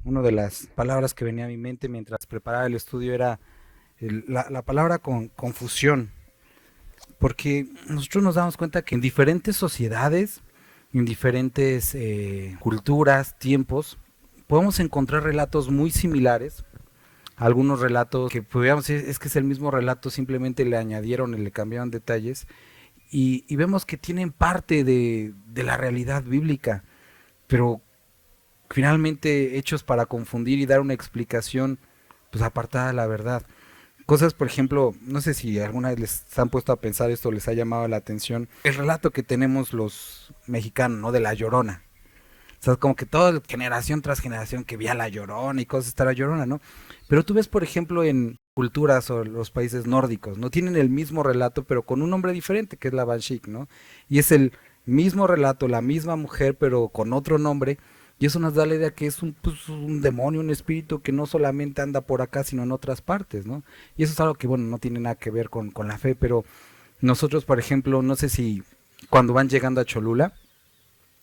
Una de las palabras que venía a mi mente mientras preparaba el estudio era la palabra confusión, porque nosotros nos damos cuenta que en diferentes sociedades, en diferentes culturas, tiempos, podemos encontrar relatos muy similares. Algunos relatos que podríamos decir es que es el mismo relato, simplemente le añadieron y le cambiaron detalles, y vemos que tienen parte de la realidad bíblica, pero finalmente hechos para confundir y dar una explicación pues apartada de la verdad. Cosas, por ejemplo, no sé si alguna vez les han puesto a pensar esto, les ha llamado la atención, el relato que tenemos los mexicanos, ¿no? De la Llorona. O sea, como que toda generación tras generación que veía la Llorona y cosas está la Llorona, ¿no? Pero tú ves, por ejemplo, en culturas o los países nórdicos, ¿no? Tienen el mismo relato, pero con un nombre diferente, que es la Banshee, ¿no? Y es el mismo relato, la misma mujer, pero con otro nombre. Y eso nos da la idea que es pues, un demonio, un espíritu que no solamente anda por acá, sino en otras partes, ¿no? Y eso es algo que, bueno, no tiene nada que ver con la fe, pero nosotros, por ejemplo, no sé si cuando van llegando a Cholula,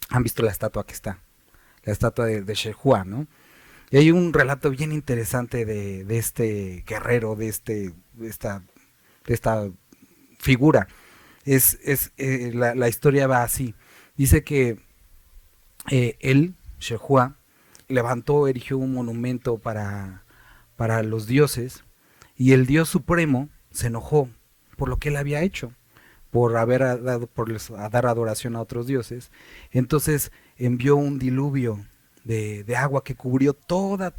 han visto la estatua que está, la estatua de Shehua, ¿no? Y hay un relato bien interesante de este guerrero, de esta figura. La historia va así. Dice que él, Shehua, levantó, erigió un monumento para los dioses, y el dios supremo se enojó por lo que él había hecho, por haber dado, a dar adoración a otros dioses. Entonces envió un diluvio de agua que cubrió toda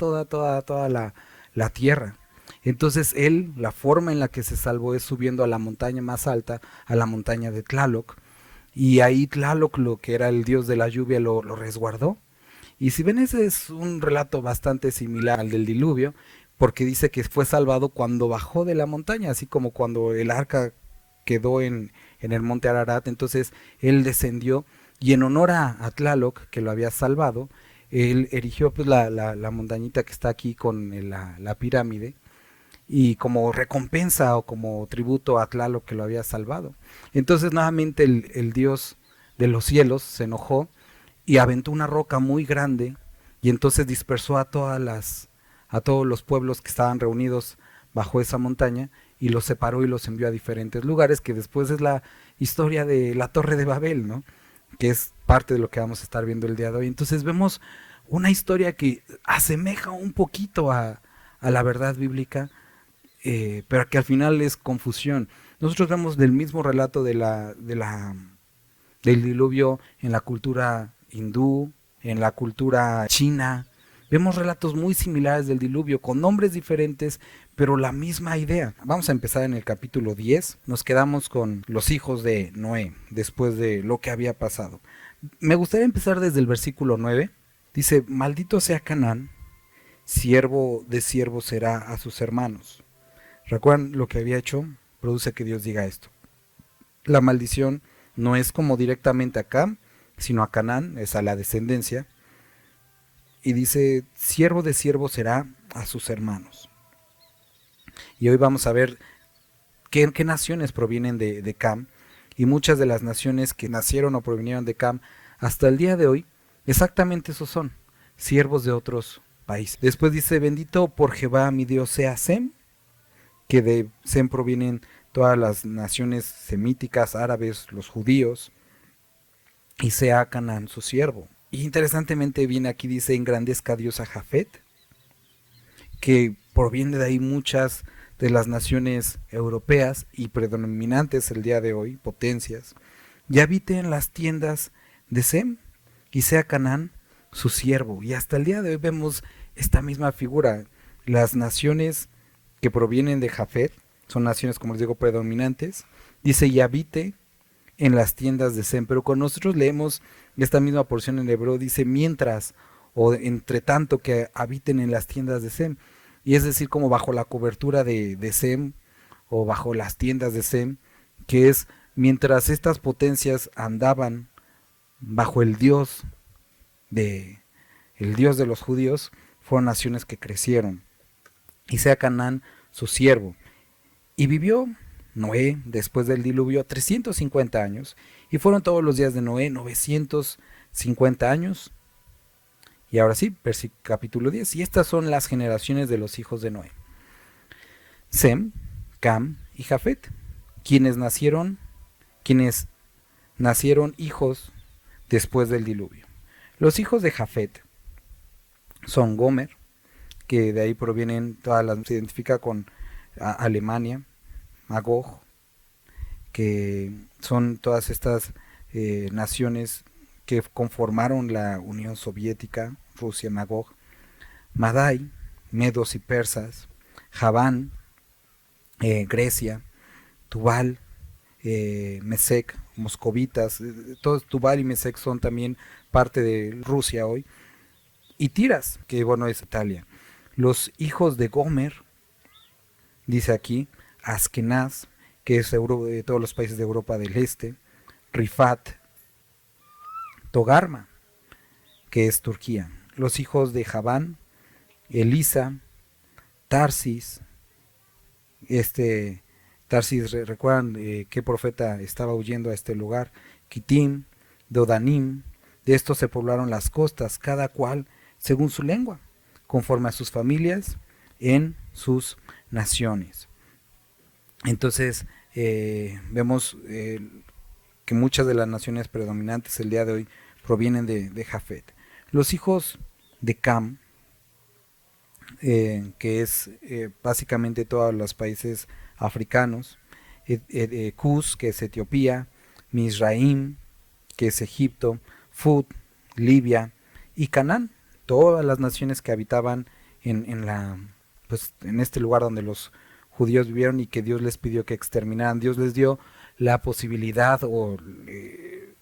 la tierra. Entonces él, la forma en la que se salvó es subiendo a la montaña más alta, a la montaña de Tlaloc, y ahí Tlaloc, lo que era el dios de la lluvia, lo resguardó. Y si ven, ese es un relato bastante similar al del diluvio, porque dice que fue salvado cuando bajó de la montaña, así como cuando el arca quedó en el monte Ararat. Entonces él descendió y en honor a Tlaloc, que lo había salvado, él erigió pues la montañita que está aquí con la pirámide, y como recompensa o como tributo a Tlaloc que lo había salvado. Entonces nuevamente el dios de los cielos se enojó y aventó una roca muy grande, y entonces dispersó a todos los pueblos que estaban reunidos bajo esa montaña, y los separó y los envió a diferentes lugares, que después es la historia de la Torre de Babel, ¿no? Que es parte de lo que vamos a estar viendo el día de hoy. Entonces vemos una historia que asemeja un poquito a la verdad bíblica, pero que al final es confusión. Nosotros vemos del mismo relato del diluvio en la cultura hindú, en la cultura china. Vemos relatos muy similares del diluvio, con nombres diferentes, pero la misma idea. Vamos a empezar en el capítulo 10. Nos quedamos con los hijos de Noé, después de lo que había pasado. Me gustaría empezar desde el versículo 9. Dice: maldito sea Canaán, siervo de siervo será a sus hermanos. ¿Recuerdan lo que había hecho? Produce que Dios diga esto. La maldición no es como directamente acá, sino a Canaán, es a la descendencia. Y dice: siervo de siervo será a sus hermanos. Y hoy vamos a ver qué naciones provienen de Cam. Y muchas de las naciones que nacieron o provinieron de Cam hasta el día de hoy, exactamente esos son, siervos de otros países. Después dice: bendito por Jehová mi Dios sea Sem, que de Sem provienen todas las naciones semíticas, árabes, los judíos, y sea Canaán su siervo. Y interesantemente viene aquí, dice: engrandezca Dios a Jafet, que proviene de ahí muchas de las naciones europeas y predominantes el día de hoy, potencias, y habite en las tiendas de Sem, y sea Canaán su siervo. Y hasta el día de hoy vemos esta misma figura. Las naciones que provienen de Jafet son naciones, como les digo, predominantes. Dice: y habite en las tiendas de Sem. Pero cuando nosotros leemos esta misma porción en hebreo, dice: mientras o entre tanto que habiten en las tiendas de Sem. Y es decir, como bajo la cobertura de Sem, o bajo las tiendas de Sem, que es mientras estas potencias andaban bajo de el Dios de los judíos, fueron naciones que crecieron. Y sea Canaán su siervo. Y vivió Noé después del diluvio 350 años, y fueron todos los días de Noé 950 años. Y ahora sí, capítulo 10, y estas son las generaciones de los hijos de Noé: Sem, Cam y Jafet, quienes nacieron hijos después del diluvio. Los hijos de Jafet son Gomer, que de ahí provienen se identifica con Alemania, Magog, que son todas estas naciones que conformaron la Unión Soviética, Rusia, Magog, Madai, medos y persas, Javán, Grecia, Tubal, Mesec, moscovitas, todos Tubal y Mesec son también parte de Rusia hoy, y Tiras, que bueno es Italia. Los hijos de Gomer, dice aquí, Askenaz, que es de todos los países de Europa del Este, Rifat, Togarma, que es Turquía. Los hijos de Javán, Elisa, Tarsis. Tarsis, recuerdan qué profeta estaba huyendo a este lugar. Kitim, Dodanim. De estos se poblaron las costas, cada cual según su lengua, conforme a sus familias en sus naciones. Entonces vemos que muchas de las naciones predominantes el día de hoy provienen de Jafet. Los hijos de Cam, que es básicamente todos los países africanos, Cus, que es Etiopía, Mizraim, que es Egipto, Fut, Libia y Canaán, todas las naciones que habitaban en este lugar donde los judíos vivieron y que Dios les pidió que exterminaran. Dios les dio la posibilidad o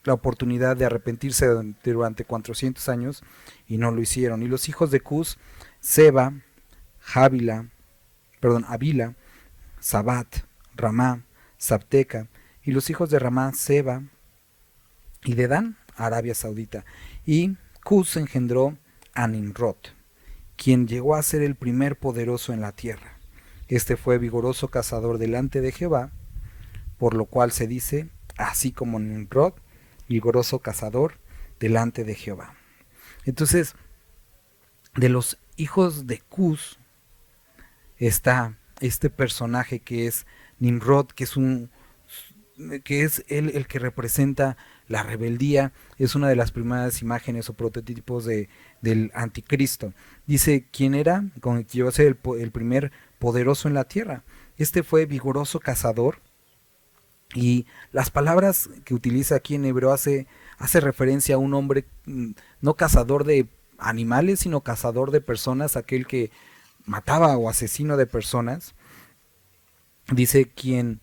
la oportunidad de arrepentirse durante 400 años y no lo hicieron. Y los hijos de Cus, Seba, Avila, Sabat, Ramá, Sabteca, y los hijos de Ramá, Seba, y de Dan, Arabia Saudita. Y Cus engendró a Nimrod, quien llegó a ser el primer poderoso en la tierra. Este fue vigoroso cazador delante de Jehová, por lo cual se dice, así como Nimrod, vigoroso cazador delante de Jehová. Entonces, de los hijos de Cus está este personaje que es Nimrod, que es el que representa la rebeldía, es una de las primeras imágenes o prototipos del anticristo. Dice, ¿quién era? Con el que llegó a ser el primer poderoso en la tierra. Este fue vigoroso cazador, y las palabras que utiliza aquí en hebreo hace referencia a un hombre, no cazador de animales, sino cazador de personas, aquel que mataba o asesino de personas. Dice quien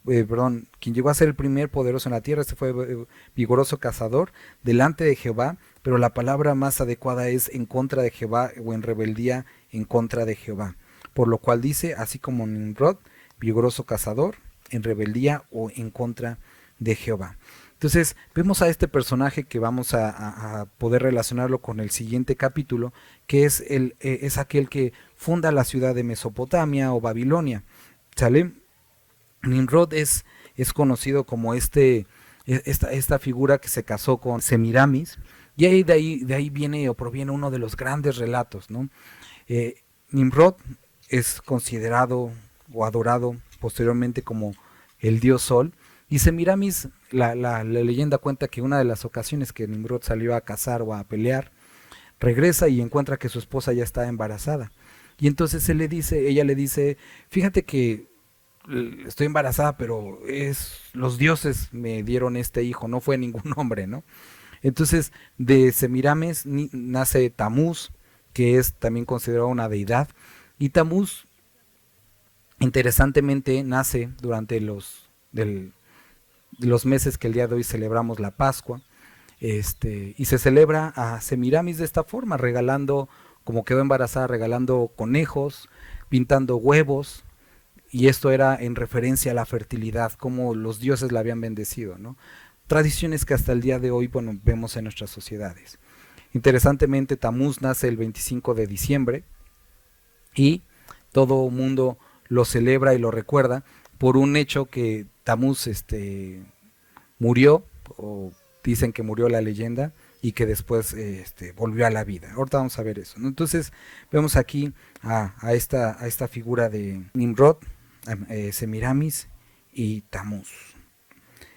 llegó a ser el primer poderoso en la tierra. Este fue vigoroso cazador delante de Jehová, pero la palabra más adecuada es en contra de Jehová, o en rebeldía en contra de Jehová. Por lo cual dice, así como Nimrod, vigoroso cazador, en rebeldía o en contra de Jehová. Entonces vemos a este personaje que vamos a poder relacionarlo con el siguiente capítulo, que es aquel que funda la ciudad de Mesopotamia o Babilonia. ¿Sale? Nimrod es conocido como esta figura que se casó con Semiramis, y de ahí viene o proviene uno de los grandes relatos, ¿no? Nimrod es considerado o adorado posteriormente como el dios Sol, y Semiramis, la leyenda cuenta que una de las ocasiones que Nimrod salió a cazar o a pelear, regresa y encuentra que su esposa ya está embarazada. Y entonces ella le dice, fíjate que estoy embarazada, pero los dioses me dieron este hijo, no fue ningún hombre, ¿no? Entonces de Semiramis nace Tamuz, que es también considerado una deidad, y Tamuz interesantemente nace durante los meses que el día de hoy celebramos la Pascua, y se celebra a Semiramis de esta forma, regalando, como quedó embarazada, regalando conejos, pintando huevos, y esto era en referencia a la fertilidad, como los dioses la habían bendecido, ¿no? Tradiciones que hasta el día de hoy, bueno, vemos en nuestras sociedades. Interesantemente, Tamuz nace el 25 de diciembre y todo mundo lo celebra y lo recuerda por un hecho que Tamuz murió, o dicen que murió la leyenda, y que después volvió a la vida. Ahorita vamos a ver eso, ¿no? Entonces vemos aquí a esta figura de Nimrod, Semiramis y Tamuz.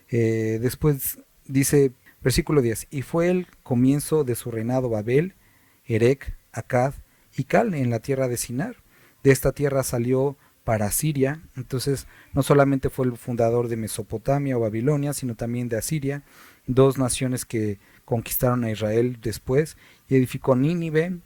Después dice, versículo 10, y fue el comienzo de su reinado Babel, Erec, Akkad y Cal en la tierra de Sinar. De esta tierra salió para Asiria. Entonces no solamente fue el fundador de Mesopotamia o Babilonia, sino también de Asiria, dos naciones que conquistaron a Israel después, y edificó Nínive,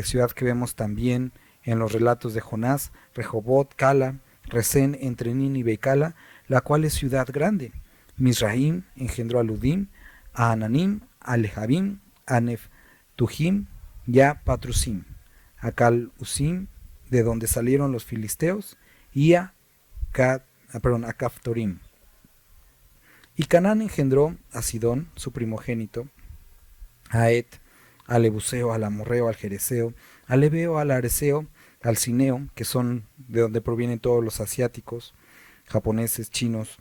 ciudad que vemos también en los relatos de Jonás, Rehobot, Cala, Resén entre Nínive y Cala, la cual es ciudad grande. Misraim engendró a Ludim, a Ananim, a Lehabim, a Neftujim y a Patrusim, a Cal-Usim, de donde salieron los filisteos, y a Caftorim. Y Canaán engendró a Sidón, su primogénito, a Et, al Ebuseo, al Amorreo, al Jereseo, al Ebeo, al Areseo, al Cineo, que son de donde provienen todos los asiáticos, japoneses, chinos,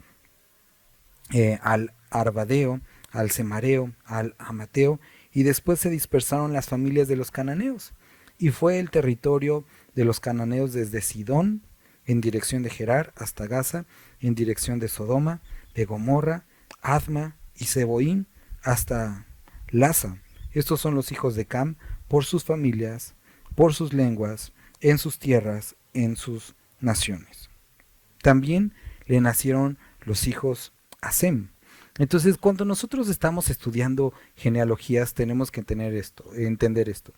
al Arbadeo, al Semareo, al Amateo, y después se dispersaron las familias de los cananeos, y fue el territorio de los cananeos desde Sidón, en dirección de Gerar, hasta Gaza, en dirección de Sodoma, de Gomorra, Adma y Seboín, hasta Lasa. Estos son los hijos de Cam, por sus familias, por sus lenguas, en sus tierras, en sus naciones. También le nacieron los hijos a Sem. Entonces, cuando nosotros estamos estudiando genealogías, tenemos que entender esto.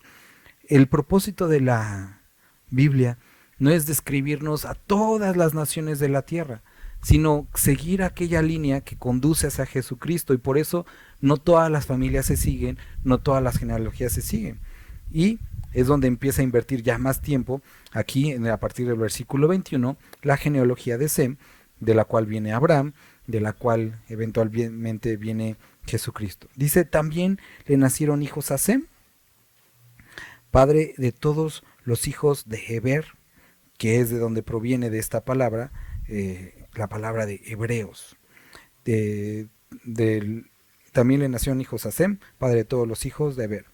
El propósito de la Biblia no es describirnos a todas las naciones de la tierra, sino seguir aquella línea que conduce hacia Jesucristo, y por eso no todas las familias se siguen, no todas las genealogías se siguen. Y es donde empieza a invertir ya más tiempo, aquí a partir del versículo 21, la genealogía de Sem, de la cual viene Abraham, de la cual eventualmente viene Jesucristo. Dice, también le nacieron hijos a Sem, padre de todos los hijos de Heber, que es de donde proviene de esta palabra, la palabra de hebreos. También le nacieron hijos a Sem, padre de todos los hijos de Heber,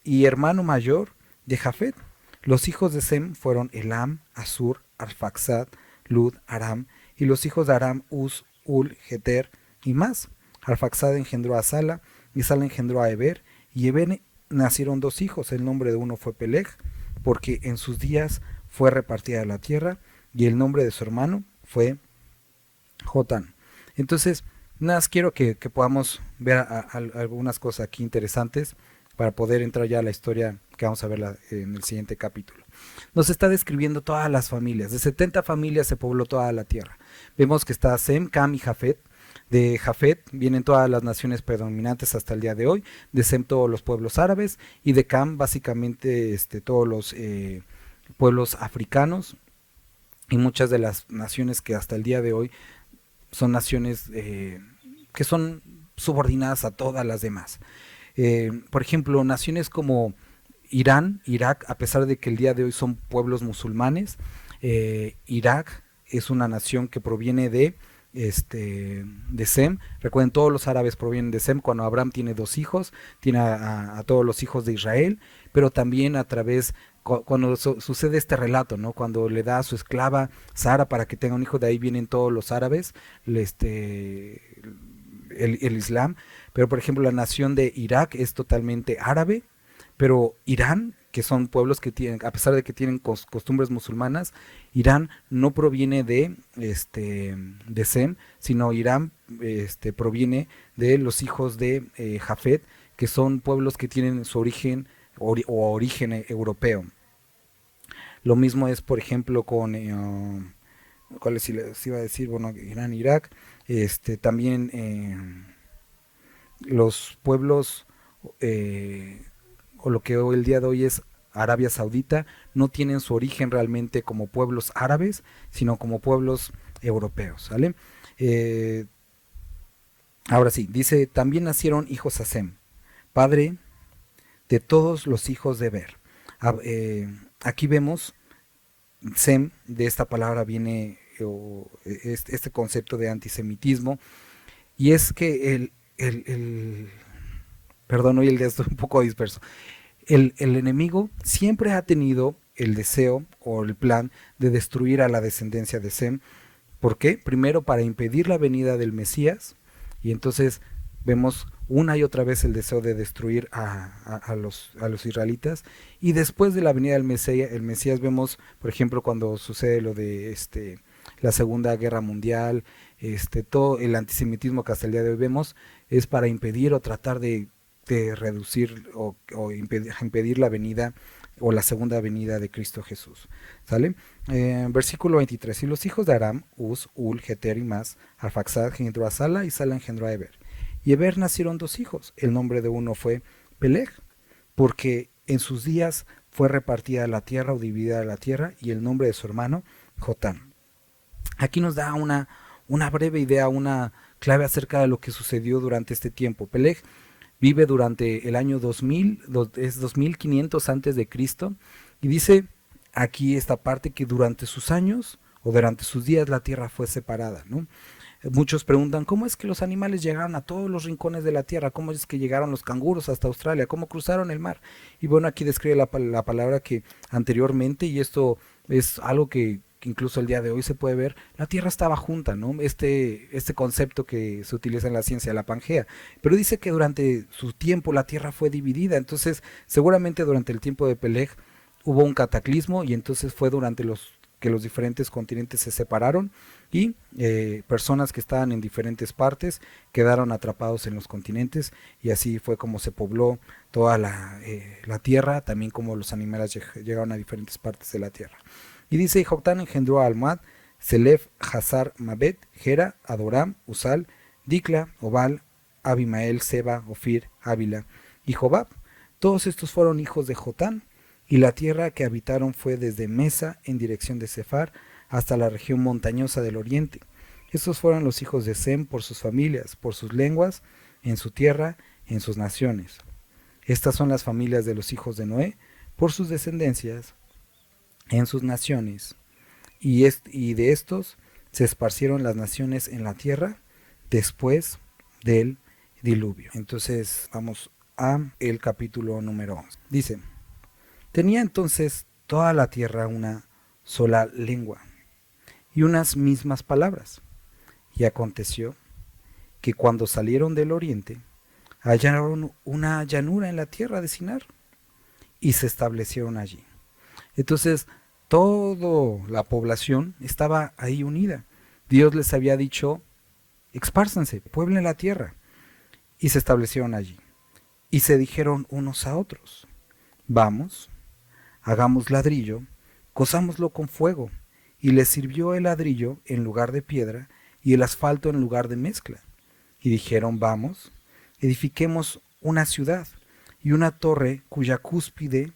y hermano mayor de Jafet. Los hijos de Sem fueron Elam, Asur, Arfaxad, Lud, Aram, y los hijos de Aram, Uz, Ul, Geter y más. Arfaxad engendró a Sala, y Sala engendró a Heber, y Heber nacieron dos hijos. El nombre de uno fue Peleg, porque en sus días fue repartida la tierra, y el nombre de su hermano fue Jotán. Entonces, nada, quiero que podamos ver algunas cosas aquí interesantes para poder entrar ya a la historia que vamos a ver en el siguiente capítulo. Nos está describiendo todas las familias. De 70 familias se pobló toda la tierra. Vemos que está Sem, Cam y Jafet. De Jafet vienen todas las naciones predominantes hasta el día de hoy. De Sem todos los pueblos árabes. Y de Cam básicamente todos los pueblos africanos. Y muchas de las naciones que hasta el día de hoy son naciones que son subordinadas a todas las demás. Por ejemplo, naciones como Irán, Irak, a pesar de que el día de hoy son pueblos musulmanes, Irak es una nación que proviene de Sem. Recuerden, todos los árabes provienen de Sem. Cuando Abraham tiene dos hijos, tiene a todos los hijos de Israel, pero también a través, cuando sucede este relato, ¿no? Cuando le da a su esclava Sara para que tenga un hijo, de ahí vienen todos los árabes, el Islam. Pero por ejemplo la nación de Irak es totalmente árabe, pero Irán, que son pueblos que tienen, a pesar de que tienen costumbres musulmanas, Irán no proviene de Sem, sino Irán proviene de los hijos de Jafet, que son pueblos que tienen su origen origen europeo. Lo mismo es, por ejemplo, con ¿cuáles les iba a decir? Bueno, Irán, Irak, también los pueblos o lo que hoy el día de hoy es Arabia Saudita, no tienen su origen realmente como pueblos árabes, sino como pueblos europeos, ¿vale? Ahora sí, dice, también nacieron hijos a Sem, padre de todos los hijos de Heber. Aquí vemos, Sem, de esta palabra viene este concepto de antisemitismo, y es que perdón, hoy el día estoy un poco disperso. El enemigo siempre ha tenido el deseo o el plan de destruir a la descendencia de Sem. ¿Por qué? Primero para impedir la venida del Mesías, y entonces vemos una y otra vez el deseo de destruir a los israelitas, y después de la venida del Mesías vemos, por ejemplo, cuando sucede lo de la Segunda Guerra Mundial, todo el antisemitismo que hasta el día de hoy vemos, es para impedir o tratar de reducir o impedir la venida o la segunda venida de Cristo Jesús. ¿Sale? Versículo 23. Y los hijos de Aram, Uz, Ul, Geter y Mas, Arfaxad engendró a Sala y Sala engendró a Eber. Y Eber nacieron dos hijos. El nombre de uno fue Peleg, porque en sus días fue repartida la tierra o dividida la tierra, y el nombre de su hermano, Jotán. Aquí nos da una breve idea, una clave acerca de lo que sucedió durante este tiempo. Peleg vive durante el año 2000, es 2500 antes de Cristo, y dice aquí esta parte que durante sus años o durante sus días la tierra fue separada, ¿no? Muchos preguntan, ¿cómo es que los animales llegaron a todos los rincones de la tierra? ¿Cómo es que llegaron los canguros hasta Australia? ¿Cómo cruzaron el mar? Y bueno, aquí describe la palabra que anteriormente, y esto es algo que incluso el día de hoy se puede ver, la tierra estaba junta, ¿no? Este concepto que se utiliza en la ciencia, la Pangea. Pero dice que durante su tiempo la tierra fue dividida, entonces seguramente durante el tiempo de Peleg hubo un cataclismo, y entonces fue durante que los diferentes continentes se separaron, y personas que estaban en diferentes partes quedaron atrapados en los continentes, y así fue como se pobló toda la tierra, también como los animales llegaron a diferentes partes de la tierra. Y dice, y Joctán engendró a Almad, Selef, Hazar, Mabet, Gera, Adoram, Usal, Dicla, Obal, Abimael, Seba, Ofir, Ávila y Jobab. Todos estos fueron hijos de Jotán, y la tierra que habitaron fue desde Mesa en dirección de Sefar hasta la región montañosa del oriente. Estos fueron los hijos de Sem por sus familias, por sus lenguas, en su tierra, en sus naciones. Estas son las familias de los hijos de Noé, por sus descendencias, en sus naciones, y de estos se esparcieron las naciones en la tierra después del diluvio. Entonces vamos a el capítulo número 11. Dice, tenía entonces toda la tierra una sola lengua y unas mismas palabras, y aconteció que cuando salieron del oriente hallaron una llanura en la tierra de Sinar y se establecieron allí. Entonces toda la población estaba ahí unida. Dios les había dicho, expársanse, pueblen la tierra, y se establecieron allí. Y se dijeron unos a otros, vamos, hagamos ladrillo, cozámoslo con fuego. Y les sirvió el ladrillo en lugar de piedra y el asfalto en lugar de mezcla. Y dijeron, vamos, edifiquemos una ciudad y una torre cuya cúspide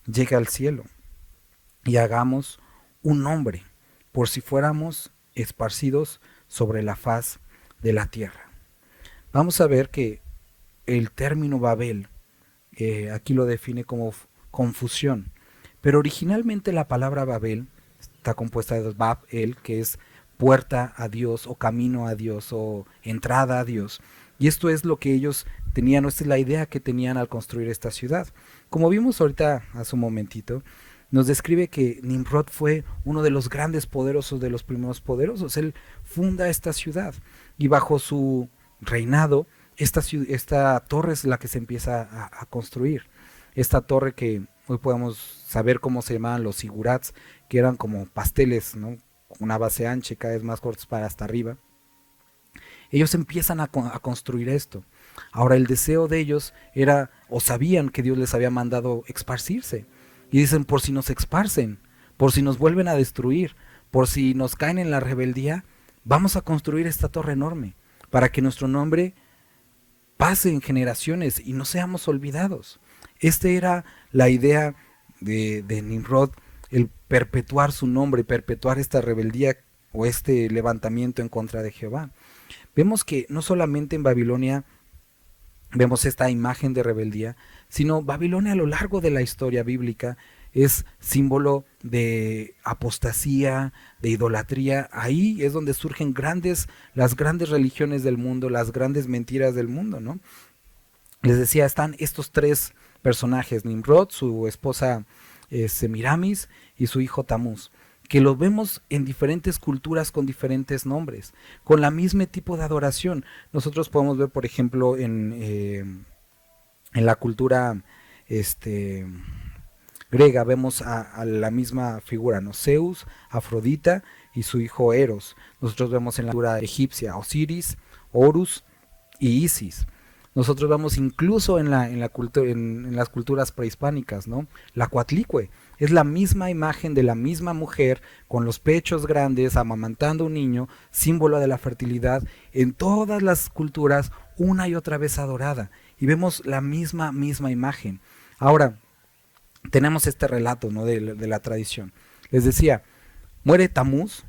llegue al cielo, y hagamos un nombre, por si fuéramos esparcidos sobre la faz de la tierra. Vamos a ver que el término Babel, aquí lo define como confusión, pero originalmente la palabra Babel está compuesta de dos, Bab-el, que es puerta a Dios o camino a Dios o entrada a Dios, y esto es lo que ellos tenían, esta es la idea que tenían al construir esta ciudad. Como vimos ahorita hace un momentito, nos describe que Nimrod fue uno de los grandes poderosos, de los primeros poderosos. Él funda esta ciudad, y bajo su reinado esta torre es la que se empieza a construir. Esta torre que hoy podemos saber cómo se llamaban los zigurats, que eran como pasteles, ¿no? Una base ancha y cada vez más cortos para hasta arriba. Ellos empiezan a construir esto. Ahora el deseo de ellos era, o sabían que Dios les había mandado esparcirse. Y dicen, por si nos esparcen, por si nos vuelven a destruir, por si nos caen en la rebeldía, vamos a construir esta torre enorme, para que nuestro nombre pase en generaciones y no seamos olvidados. Esta era la idea de Nimrod, el perpetuar su nombre, perpetuar esta rebeldía o este levantamiento en contra de Jehová. Vemos que no solamente en Babilonia vemos esta imagen de rebeldía, sino Babilonia a lo largo de la historia bíblica es símbolo de apostasía, de idolatría. Ahí es donde surgen las grandes religiones del mundo, las grandes mentiras del mundo, ¿no? Les decía, están estos tres personajes: Nimrod, su esposa Semiramis y su hijo Tamuz, que los vemos en diferentes culturas con diferentes nombres, con la misma tipo de adoración. Nosotros podemos ver, por ejemplo, en la cultura griega, vemos a la misma figura, ¿no? Zeus, Afrodita y su hijo Eros. Nosotros vemos en la cultura egipcia Osiris, Horus y Isis. Nosotros vamos incluso en las culturas prehispánicas, ¿no? La Coatlicue es la misma imagen de la misma mujer con los pechos grandes amamantando un niño, símbolo de la fertilidad, en todas las culturas una y otra vez adorada. Y vemos la misma imagen. Ahora, tenemos este relato, ¿no?, de la tradición. Les decía, muere Tamuz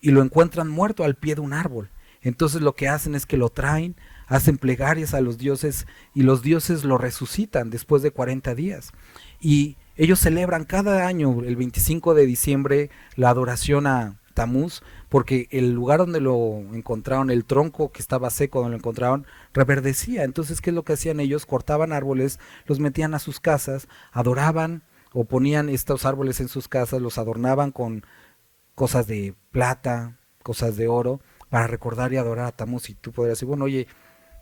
y lo encuentran muerto al pie de un árbol. Entonces lo que hacen es que lo traen, hacen plegarias a los dioses y los dioses lo resucitan después de 40 días. Y ellos celebran cada año, el 25 de diciembre, la adoración a Tamuz, porque el lugar donde lo encontraron, el tronco que estaba seco donde lo encontraron, reverdecía. Entonces, ¿qué es lo que hacían ellos? Cortaban árboles, los metían a sus casas, adoraban o ponían estos árboles en sus casas, los adornaban con cosas de plata, cosas de oro, para recordar y adorar a Tamuz. Y tú podrías decir, bueno, oye,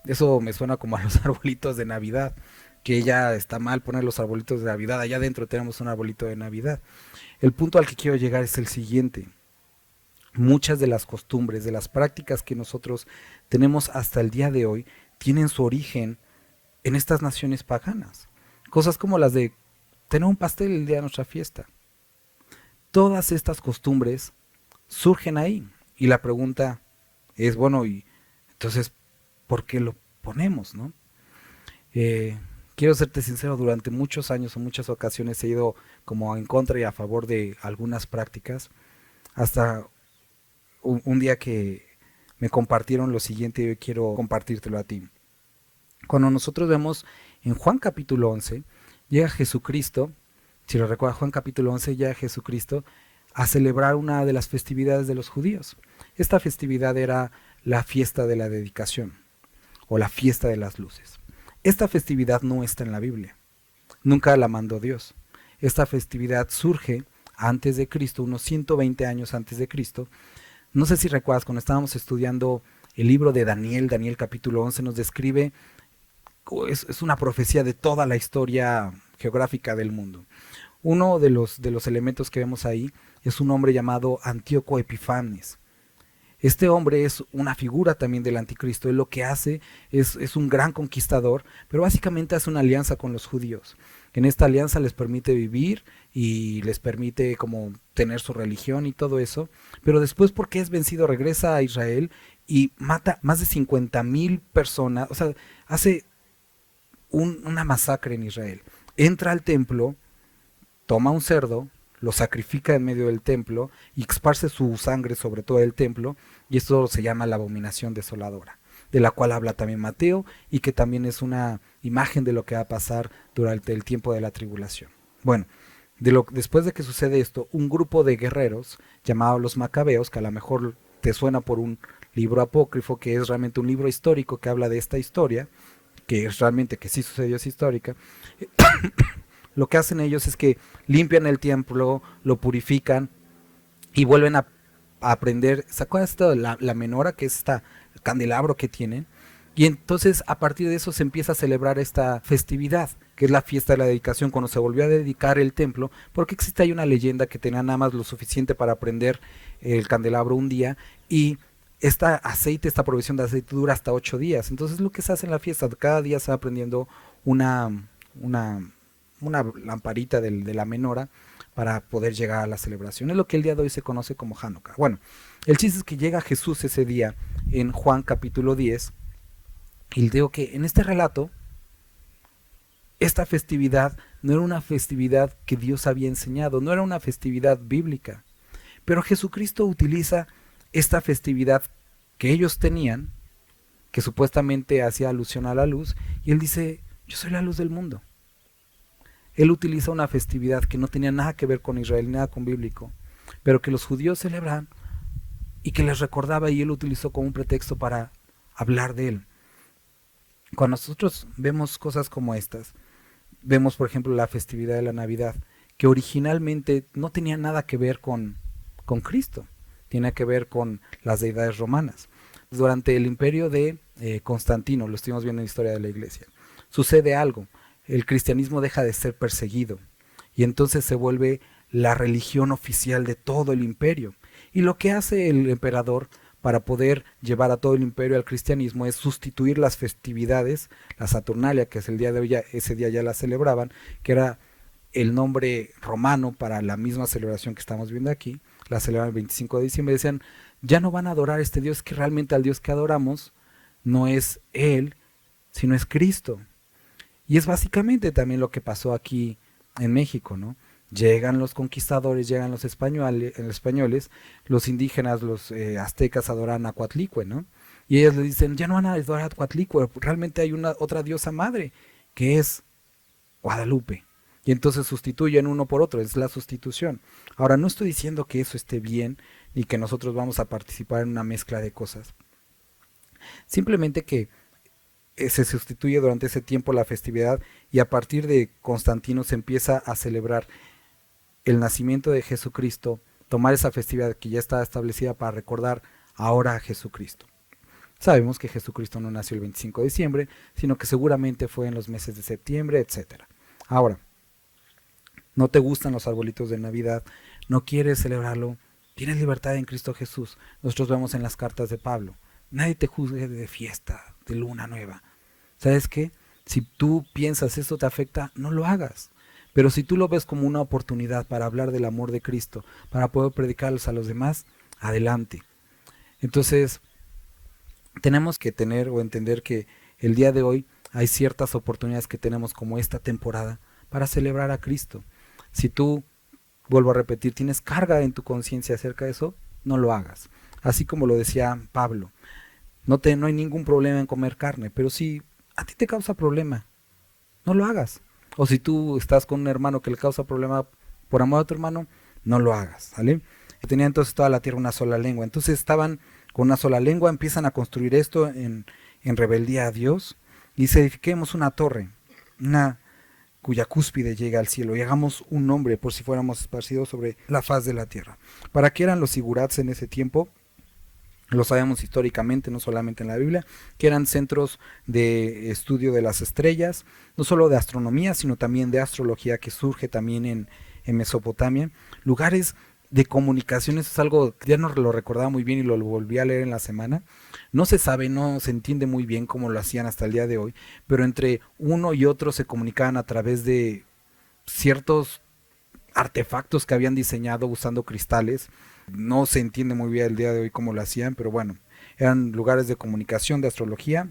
eso me suena como a los arbolitos de Navidad, que ya está mal poner los arbolitos de Navidad. Allá adentro tenemos un arbolito de Navidad. El punto al que quiero llegar es el siguiente: muchas de las costumbres, de las prácticas que nosotros tenemos hasta el día de hoy, tienen su origen en estas naciones paganas. Cosas como las de tener un pastel el día de nuestra fiesta. Todas estas costumbres surgen ahí. Y la pregunta es, bueno, y entonces, ¿por qué lo ponemos, no? Quiero serte sincero, durante muchos años o muchas ocasiones he ido como en contra y a favor de algunas prácticas, hasta un día que me compartieron lo siguiente y yo quiero compartírtelo a ti. Cuando nosotros vemos en Juan capítulo 11, llega Jesucristo, si lo recuerdas, Juan capítulo 11, llega Jesucristo a celebrar una de las festividades de los judíos. Esta festividad era la fiesta de la dedicación o la fiesta de las luces. Esta festividad no está en la Biblia, nunca la mandó Dios. Esta festividad surge antes de Cristo, unos 120 años antes de Cristo. No sé si recuerdas, cuando estábamos estudiando el libro de Daniel, Daniel capítulo 11 nos describe, es una profecía de toda la historia geográfica del mundo. Uno de los elementos que vemos ahí es un hombre llamado Antíoco Epifanes. Este hombre es una figura también del anticristo. Él lo que hace es un gran conquistador, pero básicamente hace una alianza con los judíos. En esta alianza les permite vivir y les permite como tener su religión y todo eso, pero después, porque es vencido, regresa a Israel y mata más de 50,000 personas. O sea, hace una masacre en Israel. Entra al templo, toma un cerdo, lo sacrifica en medio del templo y esparce su sangre sobre todo el templo, y esto se llama la abominación desoladora, de la cual habla también Mateo y que también es una imagen de lo que va a pasar durante el tiempo de la tribulación. Bueno, después de que sucede esto, un grupo de guerreros llamados los Macabeos, que a lo mejor te suena por un libro apócrifo, que es realmente un libro histórico que habla de esta historia, que es realmente que sí sucedió, es histórica. Lo que hacen ellos es que limpian el templo, lo purifican y vuelven a aprender. ¿Se acuerdan esto? La menora, que es el candelabro que tienen? Y entonces a partir de eso se empieza a celebrar esta festividad, que es la fiesta de la dedicación, cuando se volvió a dedicar el templo, porque existe ahí una leyenda que tenía nada más lo suficiente para prender el candelabro un día, y esta provisión de aceite dura hasta 8 días. Entonces lo que se hace en la fiesta, cada día se va prendiendo una lamparita de la menora para poder llegar a la celebración. Es lo que el día de hoy se conoce como Hanukkah. Bueno, el chiste es que llega Jesús ese día en Juan capítulo 10, y digo que en este relato, esta festividad no era una festividad que Dios había enseñado, no era una festividad bíblica, pero Jesucristo utiliza esta festividad que ellos tenían, que supuestamente hacía alusión a la luz, y él dice: yo soy la luz del mundo. él utiliza una festividad que no tenía nada que ver con Israel, nada con bíblico, pero que los judíos celebran y que les recordaba, y él utilizó como un pretexto para hablar de él. Cuando nosotros vemos cosas como estas, vemos por ejemplo la festividad de la Navidad, que originalmente no tenía nada que ver con Cristo, tiene que ver con las deidades romanas. Durante el imperio de Constantino, lo estuvimos viendo en la historia de la iglesia, sucede algo, el cristianismo deja de ser perseguido y entonces se vuelve la religión oficial de todo el imperio. Y lo que hace el emperador para poder llevar a todo el imperio al cristianismo es sustituir las festividades, la Saturnalia, que es el día de hoy, ese día ya la celebraban, que era el nombre romano para la misma celebración que estamos viendo aquí, la celebraban el 25 de diciembre, decían, ya no van a adorar a este Dios, que realmente al Dios que adoramos no es Él, sino es Cristo. Y es básicamente también lo que pasó aquí en México, ¿no? Llegan los conquistadores, llegan los españoles, los indígenas, los aztecas adoran a Coatlicue, ¿no? Y ellos le dicen, ya no van a adorar a Coatlicue, realmente hay una otra diosa madre, que es Guadalupe. Y entonces sustituyen uno por otro, es la sustitución. Ahora, no estoy diciendo que eso esté bien, ni que nosotros vamos a participar en una mezcla de cosas. Simplemente que se sustituye durante ese tiempo la festividad y a partir de Constantino se empieza a celebrar el nacimiento de Jesucristo, tomar esa festividad que ya estaba establecida para recordar ahora a Jesucristo. Sabemos que Jesucristo no nació el 25 de diciembre, sino que seguramente fue en los meses de septiembre, etc. Ahora, no te gustan los arbolitos de Navidad, no quieres celebrarlo, tienes libertad en Cristo Jesús. Nosotros vemos en las cartas de Pablo, nadie te juzgue de fiesta, de luna nueva. ¿Sabes qué? Si tú piensas esto te afecta, no lo hagas. Pero si tú lo ves como una oportunidad para hablar del amor de Cristo, para poder predicarlos a los demás, adelante. Entonces, tenemos que tener o entender que el día de hoy hay ciertas oportunidades que tenemos como esta temporada para celebrar a Cristo. Si tú, vuelvo a repetir, tienes carga en tu conciencia acerca de eso, no lo hagas. Así como lo decía Pablo, no hay ningún problema en comer carne, pero si a ti te causa problema, no lo hagas. O si tú estás con un hermano que le causa problema por amor a tu hermano, no lo hagas, ¿vale? Y tenía entonces toda la tierra una sola lengua. Entonces estaban con una sola lengua, empiezan a construir esto en rebeldía a Dios. Y se edifiquemos una torre, cuya cúspide llega al cielo, y hagamos un nombre por si fuéramos esparcidos sobre la faz de la tierra. ¿Para qué eran los zigurats en ese tiempo? Lo sabemos históricamente, no solamente en la Biblia, que eran centros de estudio de las estrellas, no solo de astronomía, sino también de astrología, que surge también en Mesopotamia. Lugares de comunicaciones, es algo que ya no lo recordaba muy bien y lo volví a leer en la semana. No se sabe, no se entiende muy bien cómo lo hacían hasta el día de hoy, pero entre uno y otro se comunicaban a través de ciertos artefactos que habían diseñado usando cristales. No se entiende muy bien el día de hoy cómo lo hacían, pero bueno, eran lugares de comunicación, de astrología,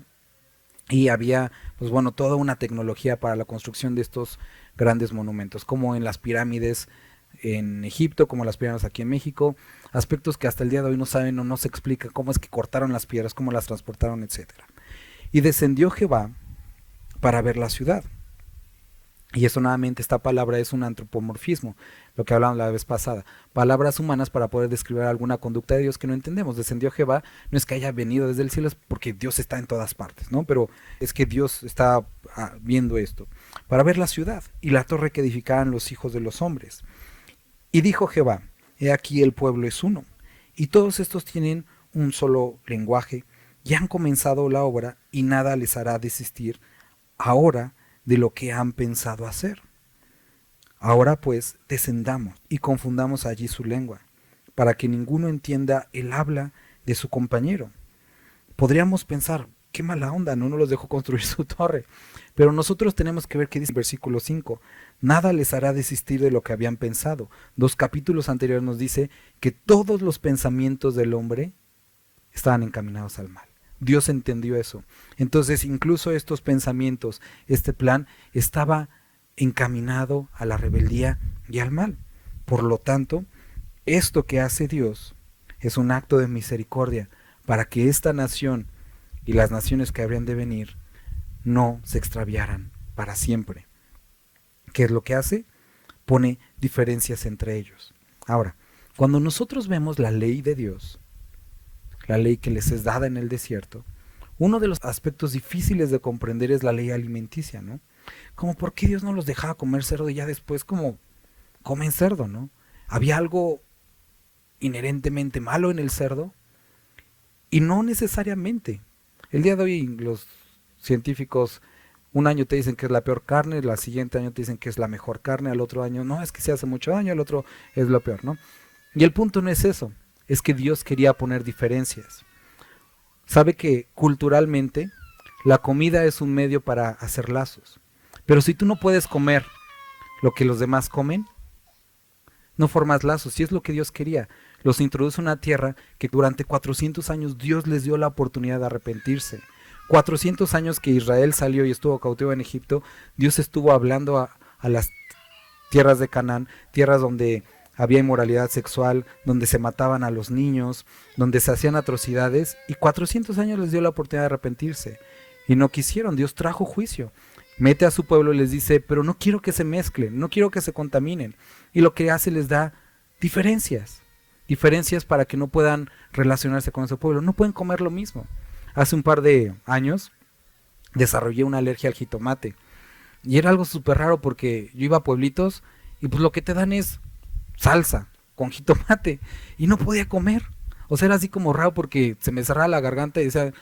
y había, pues bueno, toda una tecnología para la construcción de estos grandes monumentos, como en las pirámides en Egipto, como las pirámides aquí en México, aspectos que hasta el día de hoy no saben o no se explica cómo es que cortaron las piedras, cómo las transportaron, etcétera. Y descendió Jehová para ver la ciudad. Y eso nuevamente, esta palabra es un antropomorfismo, lo que hablamos la vez pasada. Palabras humanas para poder describir alguna conducta de Dios que no entendemos. Descendió Jehová, no es que haya venido desde el cielo, es porque Dios está en todas partes, ¿no? Pero es que Dios está viendo esto. Para ver la ciudad y la torre que edificaban los hijos de los hombres. Y dijo Jehová, he aquí el pueblo es uno, y todos estos tienen un solo lenguaje, y han comenzado la obra, y nada les hará desistir ahora de lo que han pensado hacer. Ahora pues descendamos y confundamos allí su lengua, para que ninguno entienda el habla de su compañero. Podríamos pensar, qué mala onda, no los dejó construir su torre. Pero nosotros tenemos que ver qué dice el versículo 5. Nada les hará desistir de lo que habían pensado. 2 capítulos anteriores nos dice que todos los pensamientos del hombre estaban encaminados al mal. Dios entendió eso. Entonces, incluso estos pensamientos, este plan, estaba encaminado a la rebeldía y al mal. Por lo tanto, esto que hace Dios es un acto de misericordia para que esta nación y las naciones que habrían de venir no se extraviaran para siempre. ¿Qué es lo que hace? Pone diferencias entre ellos. Ahora, cuando nosotros vemos la ley de Dios, la ley que les es dada en el desierto, uno de los aspectos difíciles de comprender es la ley alimenticia, ¿no? Como por qué Dios no los dejaba comer cerdo y ya después como comen cerdo, ¿no? Había algo inherentemente malo en el cerdo y no necesariamente. El día de hoy los científicos un año te dicen que es la peor carne, el siguiente año te dicen que es la mejor carne, al otro año no, es que se hace mucho daño, al otro es lo peor, ¿no? Y el punto no es eso, es que Dios quería poner diferencias. Sabe que culturalmente la comida es un medio para hacer lazos, pero si tú no puedes comer lo que los demás comen, no formas lazos, y es lo que Dios quería. Los introduce a una tierra que durante 400 años Dios les dio la oportunidad de arrepentirse. 400 años que Israel salió y estuvo cautivo en Egipto, Dios estuvo hablando a las tierras de Canaán, tierras donde había inmoralidad sexual, donde se mataban a los niños, donde se hacían atrocidades, y 400 años les dio la oportunidad de arrepentirse. Y no quisieron, Dios trajo juicio. Mete a su pueblo y les dice, pero no quiero que se mezclen, no quiero que se contaminen. Y lo que hace les da diferencias para que no puedan relacionarse con ese pueblo, no pueden comer lo mismo. Hace un par de años desarrollé una alergia al jitomate y era algo súper raro porque yo iba a pueblitos y pues lo que te dan es salsa con jitomate y no podía comer. O sea, era así como raro porque se me cerraba la garganta y decía,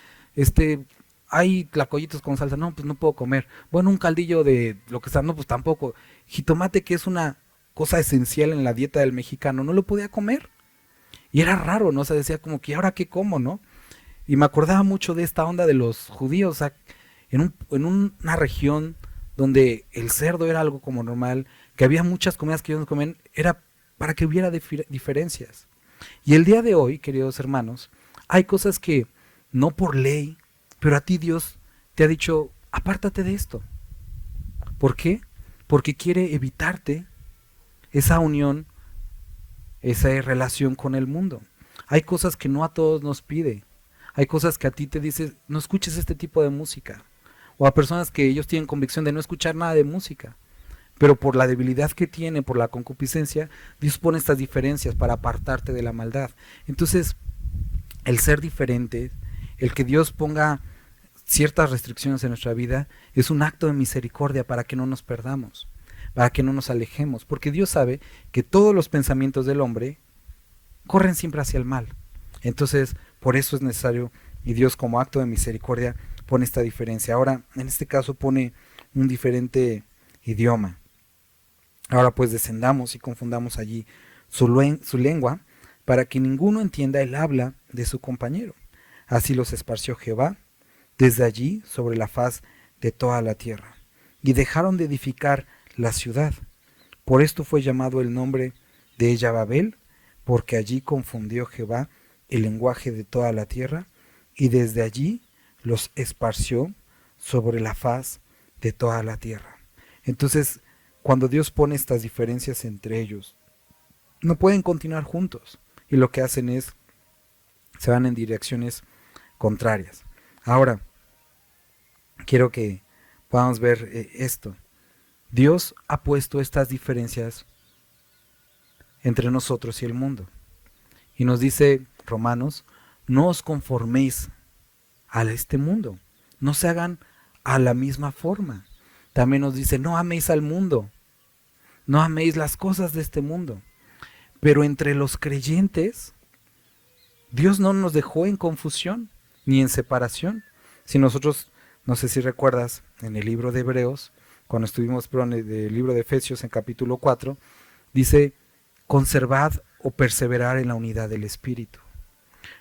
hay tlacoyitos con salsa, no, pues no puedo comer. Bueno, un caldillo de lo que sea, no, pues tampoco. Jitomate, que es una cosa esencial en la dieta del mexicano, no lo podía comer. Y era raro, ¿no? O sea, decía como que, ¿ahora qué como, no? Y me acordaba mucho de esta onda de los judíos, o sea, en una región donde el cerdo era algo como normal, que había muchas comidas que ellos no comen, era para que hubiera diferencias. Y el día de hoy, queridos hermanos, hay cosas que no por ley, pero a ti Dios te ha dicho, apártate de esto. ¿Por qué? Porque quiere evitarte esa unión, esa relación con el mundo. Hay cosas que no a todos nos pide. Hay cosas que a ti te dice, no escuches este tipo de música. O a personas que ellos tienen convicción de no escuchar nada de música. Pero por la debilidad que tiene, por la concupiscencia, Dios pone estas diferencias para apartarte de la maldad. Entonces, el ser diferente, el que Dios ponga ciertas restricciones en nuestra vida, es un acto de misericordia para que no nos perdamos, para que no nos alejemos, porque Dios sabe que todos los pensamientos del hombre corren siempre hacia el mal. Entonces, por eso es necesario, y Dios como acto de misericordia pone esta diferencia. Ahora, en este caso pone un diferente idioma. Ahora pues descendamos y confundamos allí su lengua, para que ninguno entienda el habla de su compañero. Así los esparció Jehová desde allí sobre la faz de toda la tierra, y dejaron de edificar la ciudad. Por esto fue llamado el nombre de ella Babel, porque allí confundió Jehová el lenguaje de toda la tierra, y desde allí los esparció sobre la faz de toda la tierra. Entonces, cuando Dios pone estas diferencias entre ellos, no pueden continuar juntos, y lo que hacen es, se van en direcciones contrarias. Ahora, quiero que podamos ver esto. Dios ha puesto estas diferencias entre nosotros y el mundo. Y nos dice Romanos, no os conforméis a este mundo, no se hagan a la misma forma. También nos dice, no améis al mundo, no améis las cosas de este mundo. Pero entre los creyentes, Dios no nos dejó en confusión ni en separación. Si nosotros, no sé si recuerdas, en el libro de Hebreos, cuando estuvimos en el libro de Efesios en capítulo 4, dice, conservad o perseverar en la unidad del Espíritu.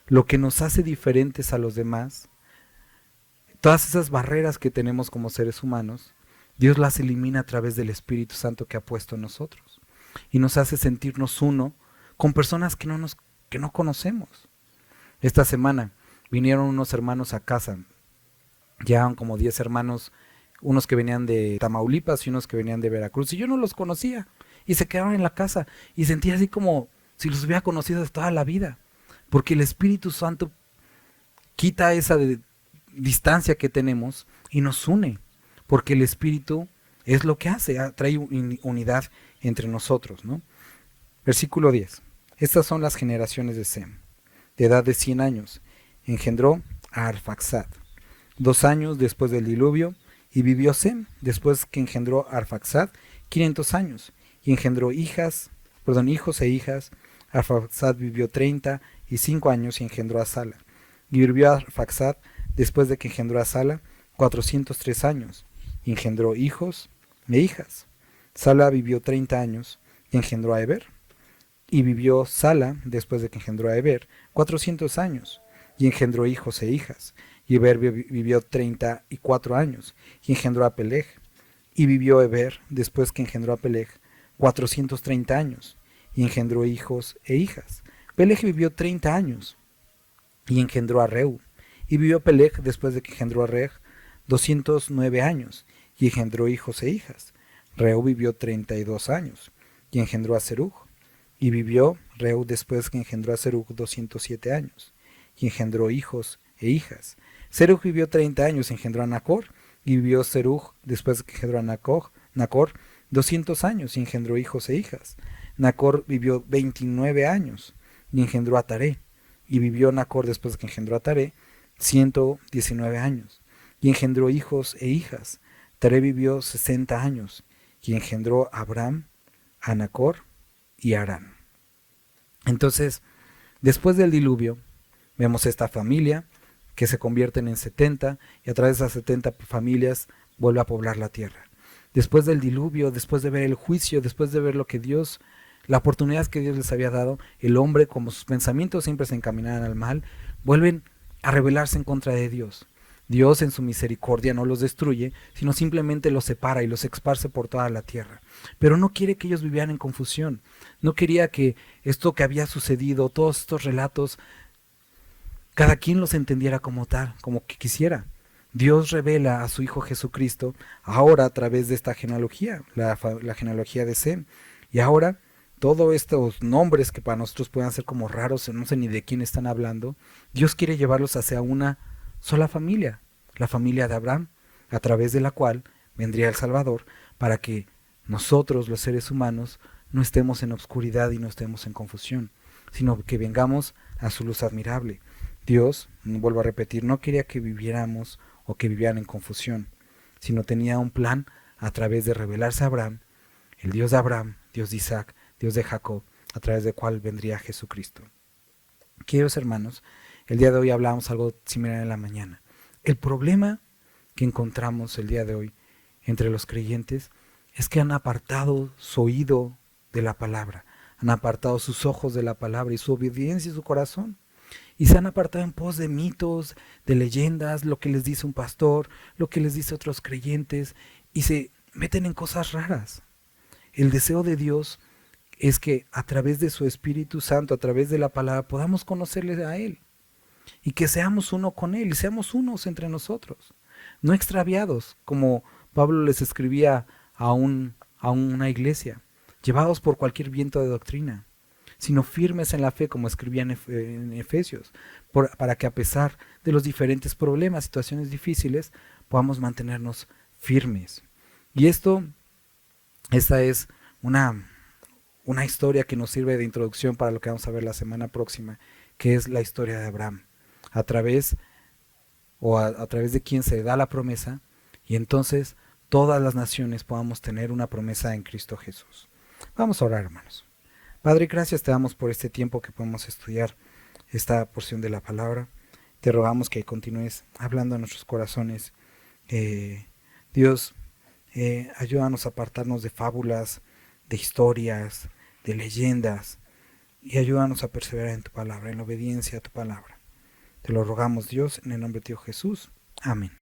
Lo que nos hace diferentes a los demás, todas esas barreras que tenemos como seres humanos, Dios las elimina a través del Espíritu Santo que ha puesto en nosotros. Y nos hace sentirnos uno con personas que no conocemos. Esta semana vinieron unos hermanos a casa. Llegaron como 10 hermanos, unos que venían de Tamaulipas y unos que venían de Veracruz. Y yo no los conocía. Y se quedaron en la casa. Y sentía así como si los hubiera conocido de toda la vida. Porque el Espíritu Santo quita esa distancia que tenemos y nos une. Porque el Espíritu es lo que hace, trae unidad entre nosotros, ¿no? Versículo 10. Estas son las generaciones de Sem. De edad de 100 años, engendró a Arfaxad. 2 años después del diluvio, y vivió Sem, después que engendró a Arfaxad, 500 años, y engendró hijos e hijas. Arfaxad vivió 35 años y engendró a Sala. Y vivió Arfaxad, después de que engendró a Sala, 403 años, y engendró hijos e hijas. Sala vivió 30 años y engendró a Eber. Y vivió Sala, después de que engendró a Eber, 400 años, y engendró hijos e hijas. Y Eber vivió 34 años, y engendró a Peleg. Y vivió Eber, después que engendró a Peleg, 430 años, y engendró hijos e hijas. Peleg vivió 30 años, y engendró a Reu. Y vivió Peleg, después de que engendró a Reg, 209 años, y engendró hijos e hijas. Reu vivió 32 años, y engendró a Serug. Y vivió Reu, después que engendró a Serug, 207 años, y engendró hijos e hijas. Serug vivió 30 años y engendró a Nacor. Y vivió Serug, después que engendró a Nacor 200 años y engendró hijos e hijas. Nacor vivió 29 años y engendró a Taré. Y vivió Nacor, después que engendró a Taré, 119 años y engendró hijos e hijas. Taré vivió 60 años y engendró a Abram, a Nacor y a Harán. Entonces, después del diluvio, vemos esta familia que se convierten en 70 y a través de esas 70 familias vuelve a poblar la tierra. Después del diluvio, después de ver el juicio, después de ver lo que Dios, la oportunidad que Dios les había dado, el hombre, como sus pensamientos siempre se encaminaban al mal, vuelven a rebelarse en contra de Dios. Dios en su misericordia no los destruye, sino simplemente los separa y los esparce por toda la tierra. Pero no quiere que ellos vivieran en confusión. No quería que esto que había sucedido, todos estos relatos, cada quien los entendiera como tal, como que quisiera. Dios revela a su Hijo Jesucristo ahora a través de esta genealogía, la genealogía de Sem. Y ahora todos estos nombres que para nosotros puedan ser como raros, no sé ni de quién están hablando, Dios quiere llevarlos hacia una sola familia, la familia de Abraham, a través de la cual vendría el Salvador, para que nosotros los seres humanos no estemos en obscuridad y no estemos en confusión, sino que vengamos a su luz admirable. Dios, vuelvo a repetir, no quería que viviéramos o que vivieran en confusión, sino tenía un plan a través de revelarse a Abraham, el Dios de Abraham, Dios de Isaac, Dios de Jacob, a través del cual vendría Jesucristo. Queridos hermanos, el día de hoy hablamos algo similar en la mañana. El problema que encontramos el día de hoy entre los creyentes es que han apartado su oído de la palabra, han apartado sus ojos de la palabra y su obediencia y su corazón. Y se han apartado en pos de mitos, de leyendas, lo que les dice un pastor, lo que les dice otros creyentes, y se meten en cosas raras. El deseo de Dios es que a través de su Espíritu Santo, a través de la palabra, podamos conocerle a Él. Y que seamos uno con Él, y seamos unos entre nosotros. No extraviados, como Pablo les escribía a una iglesia, llevados por cualquier viento de doctrina, sino firmes en la fe, como escribía en Efesios, para que a pesar de los diferentes problemas, situaciones difíciles, podamos mantenernos firmes. Y esta es una historia que nos sirve de introducción para lo que vamos a ver la semana próxima, que es la historia de Abraham, a través de quien se da la promesa, y entonces todas las naciones podamos tener una promesa en Cristo Jesús. Vamos a orar, hermanos. Padre, gracias te damos por este tiempo que podemos estudiar esta porción de la palabra. Te rogamos que continúes hablando a nuestros corazones. Dios, ayúdanos a apartarnos de fábulas, de historias, de leyendas, y ayúdanos a perseverar en tu palabra, en la obediencia a tu palabra. Te lo rogamos, Dios, en el nombre de Dios Jesús. Amén.